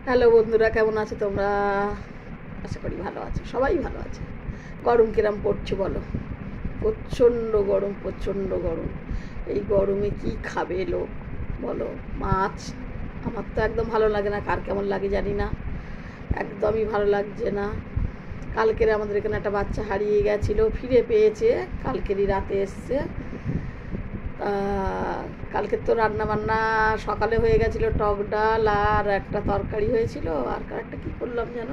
Hello বন্ধুরা, কেমন আছো তোমরা? আশা করি ভালো আছো, সবাই ভালো আছে। গরম কিরম পড়ছে বলো? প্রচণ্ড গরম, প্রচণ্ড গরম। এই গরমে কি খাবে লোক বলো? মাছ আমার তো একদম ভালো লাগে না, কার কেমন লাগে জানি না, একদমই ভালো লাগছে না। কালকের আমাদের এখানে একটা বাচ্চা হারিয়ে গেছিলো, ফিরে পেয়েছে, কালকেরই রাতে এসছে। কালকে তো রান্না বান্না সকালে হয়ে গেছিলো, টক ডাল আর একটা তরকারি হয়েছিল, আর একটা কী করলাম যেন,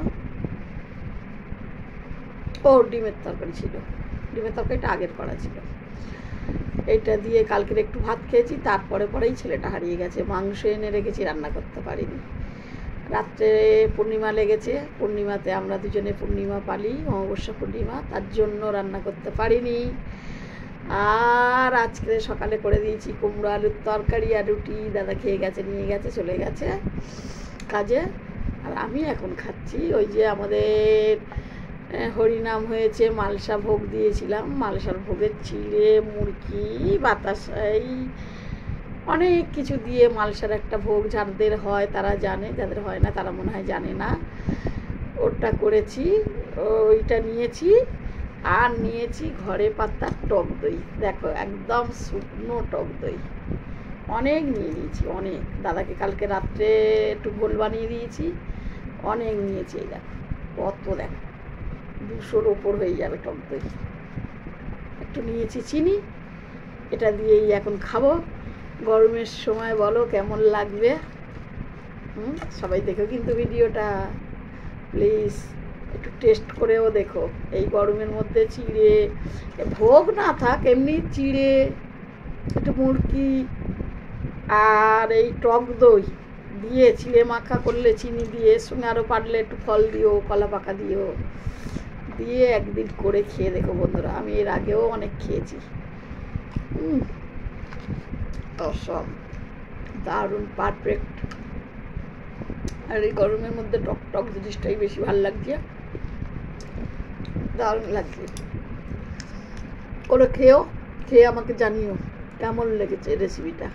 ও ডিমের তরকারি ছিল। ডিমের তরকারিটা আগের করা ছিল। এইটা দিয়ে কালকের একটু ভাত খেয়েছি, পরেই ছেলেটা হারিয়ে গেছে। মাংস এনে রেখেছি, রান্না করতে পারিনি। রাত্রে পূর্ণিমা লেগেছে, পূর্ণিমাতে আমরা দুজনে পূর্ণিমা পালি, অমাবস্যা পূর্ণিমা, তার জন্য রান্না করতে পারিনি। আর আজকে সকালে করে দিয়েছি কুমড়ো আলুর তরকারি আর রুটি। দাদা খেয়ে গেছে, নিয়ে গেছে, চলে গেছে কাজে। আর আমি এখন খাচ্ছি ওই যে আমাদের হরিনাম হয়েছে, মালসা ভোগ দিয়েছিলাম। মালসার ভোগের চিড়ে, মুরগি, বাতাসাই, অনেক কিছু দিয়ে মালসার একটা ভোগ, যাদের হয় তারা জানে, যাদের হয় না তারা মনে হয় জানে না। ওটা করেছি, ওইটা নিয়েছি। আর নিয়েছি ঘরে পাতা টক দই। দেখো একদম শুকনো টক দই, অনেক নিয়ে নিয়েছি, অনেক। দাদাকে কালকে রাত্রে একটু ঘোল বানিয়ে দিয়েছি, অনেক নিয়েছি। এই দেখো কত, দেখো 200-র ওপর হয়ে যাবে টক দই। একটু নিয়েছি চিনি, এটা দিয়েই এখন খাবো। গরমের সময় বলো কেমন লাগবে? সবাই দেখো কিন্তু ভিডিওটা, প্লিজ একটু টেস্ট করেও দেখো। এই গরমের মধ্যে চিড়ে, ভোগ না থাক, এমনি চিড়ে, একটু মুরগি আর এই টক দই দিয়ে চিড়ে মাখা করলে, চিনি দিয়ে, সঙ্গে আরও পারলে একটু ফল দিও, কলা পাকা দিও, দিয়ে একদিন করে খেয়ে দেখো বন্ধুরা। আমি এর আগেও অনেক খেয়েছি। সব দারুণ, পারফেক্ট। আর এই গরমের মধ্যে টক টক জিনিসটাই বেশি ভালো লাগছে, দারুণ লাগছে। করে খেয়ে আমাকে জানিও কেমন লেগেছে রেসিপিটা।